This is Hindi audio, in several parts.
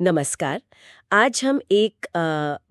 नमस्कार। आज हम एक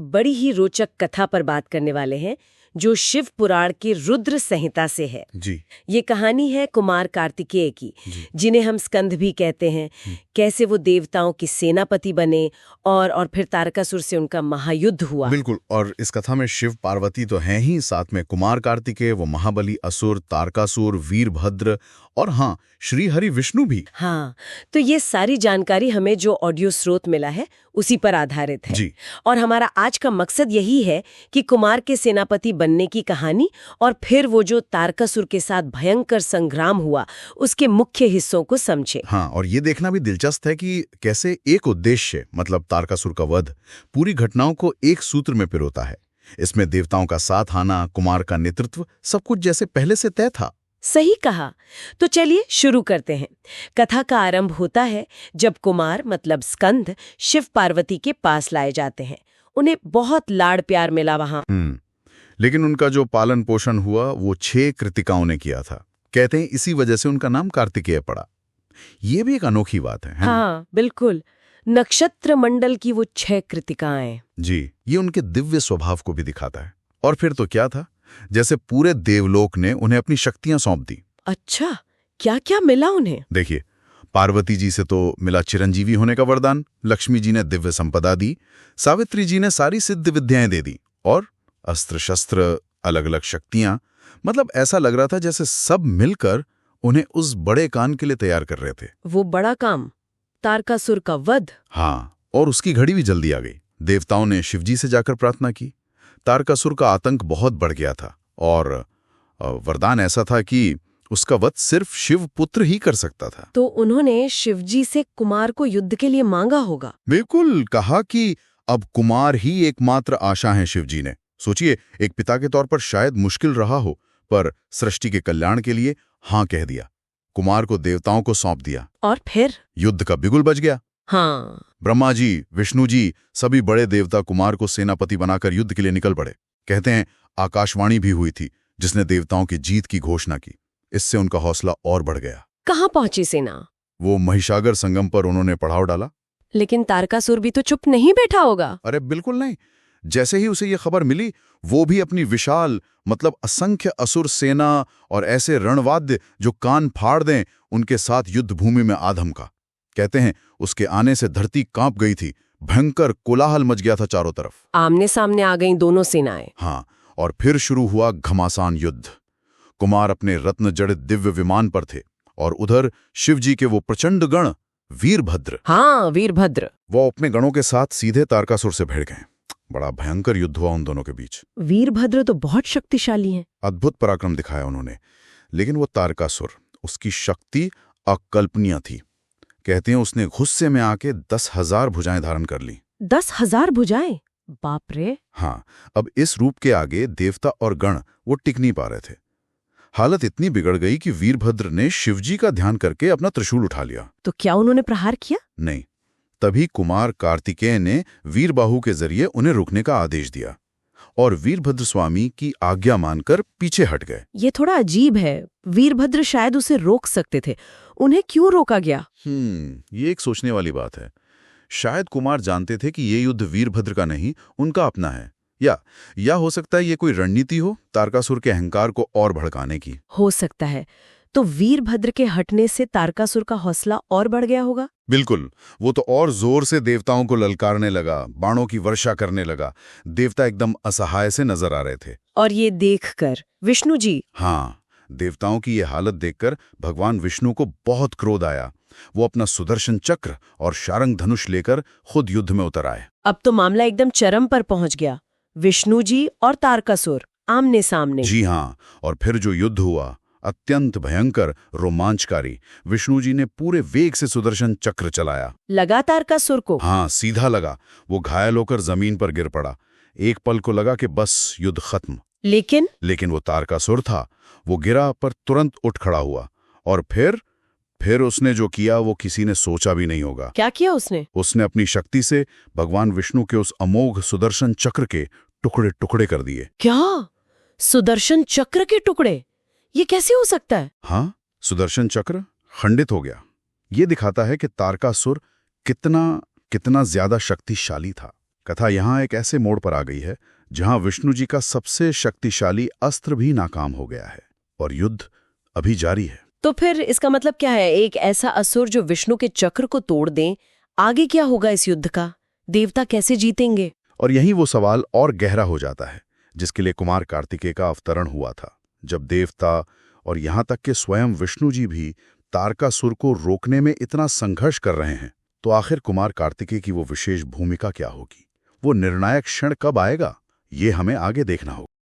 बड़ी ही रोचक कथा पर बात करने वाले हैं जो शिव पुराण की रुद्र संहिता से है। जी। ये कहानी है कुमार कार्तिकेय की, जी। जिन्हें हम स्कंद भी कहते हैं। कैसे वो देवताओं की सेनापति बने और फिर तारकासुर से उनका महायुद्ध हुआ। बिल्कुल। और इस कथा में शिव पार्वती तो हैं ही, साथ में कुमार कार्तिकेय, वो महाबली असुर, तारकासुर, वीरभद्र और हाँ, श्री हरि विष्णु भी। हाँ, तो ये सारी जानकारी हमें जो ऑडियो स्रोत मिला है उसी पर आधारित है। जी। और हमारा आज का मकसद यही है कि कुमार के सेनापति बनने की कहानी और फिर वो जो तारकासुर के साथ भयंकर संग्राम हुआ उसके मुख्य हिस्सों को समझे। हाँ, और ये देखना भी दिलचस्प है कि कैसे एक उद्देश्य, मतलब तारकासुर का वध, पूरी घटनाओं को एक सूत्र में पिरोता है। इसमें देवताओं का साथ आना, कुमार का नेतृत्व, सब कुछ जैसे पहले से तय था। सही कहा। तो चलिए शुरू करते हैं। कथा का आरंभ होता है जब कुमार मतलब स्कंद शिव पार्वती के पास लाए जाते हैं। उन्हें बहुत लाड़ प्यार मिला वहां। लेकिन उनका जो पालन पोषण हुआ वो 6 कृतिकाओं ने किया था। कहते हैं इसी वजह से उनका नाम कार्तिकेय पड़ा। ये भी एक अनोखी बात है ना? हाँ बिल्कुल, नक्षत्र मंडल की वो 6 कृतिकाएं। जी, ये उनके दिव्य स्वभाव को भी दिखाता है। और फिर तो क्या था, जैसे पूरे देवलोक ने उन्हें अपनी शक्तियां सौंप दी। अच्छा, क्या क्या मिला उन्हें? देखिए, पार्वती जी से तो मिला चिरंजीवी होने का वरदान, लक्ष्मी जी ने दिव्य संपदा दी, सावित्री जी ने सारी सिद्ध विद्याएं दे दी, और अस्त्र शस्त्र, अलग अलग शक्तियां। मतलब ऐसा लग रहा था जैसे सब मिलकर उन्हें उस बड़े कान के लिए तैयार कर रहे थे। वो बड़ा काम, तारकासुर का वध। हाँ, और उसकी घड़ी भी जल्दी आ गई। देवताओं ने शिवजी से जाकर प्रार्थना की। तारकासुर का आतंक बहुत बढ़ गया था और वरदान ऐसा था कि उसका वध सिर्फ शिव पुत्र ही कर सकता था। तो उन्होंने शिवजी से कुमार को युद्ध के लिए मांगा होगा। बिल्कुल, कहा कि अब कुमार ही एकमात्र आशा है शिवजी ने। सोचिए, एक पिता के तौर पर शायद मुश्किल रहा हो, पर सृष्टि के कल्याण के लिए हाँ कह दिया। कुमार को देवताओं को सौंप दिया और फिर युद्ध का बिगुल बज गया। हाँ, ब्रह्मा जी, विष्णु जी, सभी बड़े देवता कुमार को सेनापति बनाकर युद्ध के लिए निकल पड़े। कहते हैं आकाशवाणी भी हुई थी जिसने देवताओं की जीत की घोषणा की। इससे उनका हौसला और बढ़ गया। कहाँ पहुंची सेना? वो महिषागर संगम पर उन्होंने पड़ाव डाला। लेकिन तारकासुर भी तो चुप नहीं बैठा होगा। अरे बिल्कुल नहीं। जैसे ही उसे ये खबर मिली, वो भी अपनी विशाल, मतलब असंख्य असुर सेना और ऐसे रणवाद्य जो कान फाड़ दें, उनके साथ युद्ध भूमि में आ धमका। कहते हैं उसके आने से धरती कांप गई थी। भयंकर कोलाहल मच गया था चारों तरफ। आमने सामने आ गईं दोनों सेनाएं। हाँ, और फिर शुरू हुआ घमासान युद्ध। कुमार अपने रत्न जड़ित दिव्य विमान पर थे और उधर शिवजी के वो प्रचंड गण वीरभद्र। हाँ, वीरभद्र। वो अपने गणों के साथ सीधे तारकासुर से भिड़ गए। बड़ा भयंकर युद्ध हुआ उन दोनों के बीच। वीरभद्र तो बहुत शक्तिशाली हैं। अद्भुत पराक्रम दिखाया उन्होंने। लेकिन वो तारकासुर, उसकी शक्ति अकल्पनीय थी। कहते हैं उसने गुस्से में आके 10,000 भुजाएं धारण कर ली। 10,000 भुजाएं? बाप रे। हाँ, अब इस रूप के आगे देवता और गण वो टिक नहीं पा रहे थे। हालत इतनी बिगड़ गई कि वीरभद्र ने शिवजी का ध्यान करके अपना त्रिशूल उठा लिया। तो क्या उन्होंने प्रहार किया? नहीं, तभी कुमार कार्तिकेय ने वीरबाहु के जरिए उन्हें रुकने का आदेश दिया और वीरभद्र स्वामी की आज्ञा मानकर पीछे हट गए। ये थोड़ा अजीब है। वीरभद्र शायद उसे रोक सकते थे, उन्हें क्यों रोका गया? ये एक सोचने वाली बात है। शायद कुमार जानते थे कि ये युद्ध वीरभद्र का नहीं, उनका अपना है। या हो सकता है ये कोई रणनीति हो, तारकासुर के अहंकार को और भड़काने की। हो सकता है। तो वीरभद्र के हटने से तारकासुर का हौसला और बढ़ गया होगा। बिल्कुल, वो तो और जोर से देवताओं को ललकारने लगा, बाणों की वर्षा करने लगा। देवता एकदम असहाय से नजर आ रहे थे। और ये देखकर विष्णु जी? हाँ, देवताओं की ये हालत देखकर भगवान विष्णु को बहुत क्रोध आया। वो अपना सुदर्शन चक्र और शारंग धनुष लेकर खुद युद्ध में उतर आए। अब तो मामला एकदम चरम पर पहुंच गया। विष्णु जी और तारकासुर आमने सामने। जी हाँ, और फिर जो युद्ध हुआ, अत्यंत भयंकर, रोमांचकारी। विष्णु जी ने पूरे वेग से सुदर्शन चक्र चलाया। लगा तारकासुर को? हाँ, सीधा लगा। वो घायल होकर जमीन पर गिर पड़ा। एक पल को लगा कि बस युद्ध खत्म। लेकिन वो तारकासुर था। वो गिरा पर तुरंत उठ खड़ा हुआ और फिर उसने जो किया वो किसी ने सोचा भी नहीं होगा। क्या किया उसने? उसने अपनी शक्ति से भगवान विष्णु के उस अमोघ सुदर्शन चक्र के टुकड़े टुकड़े कर दिए। क्या? सुदर्शन चक्र के टुकड़े? ये कैसे हो सकता है? हाँ, सुदर्शन चक्र खंडित हो गया। ये दिखाता है कि तारकासुर कितना कितना ज्यादा शक्तिशाली था। कथा यहाँ एक ऐसे मोड़ पर आ गई है जहां विष्णु जी का सबसे शक्तिशाली अस्त्र भी नाकाम हो गया है और युद्ध अभी जारी है। तो फिर इसका मतलब क्या है? एक ऐसा असुर जो विष्णु के चक्र को तोड़ दे, आगे क्या होगा इस युद्ध का? देवता कैसे जीतेंगे? और यहीं वो सवाल और गहरा हो जाता है जिसके लिए कुमार कार्तिकेय का अवतरण हुआ था। जब देवता और यहां तक कि स्वयं विष्णु जी भी तारकासुर को रोकने में इतना संघर्ष कर रहे हैं, तो आखिर कुमार कार्तिकेय की वो विशेष भूमिका क्या होगी? वो निर्णायक क्षण कब आएगा? ये हमें आगे देखना होगा।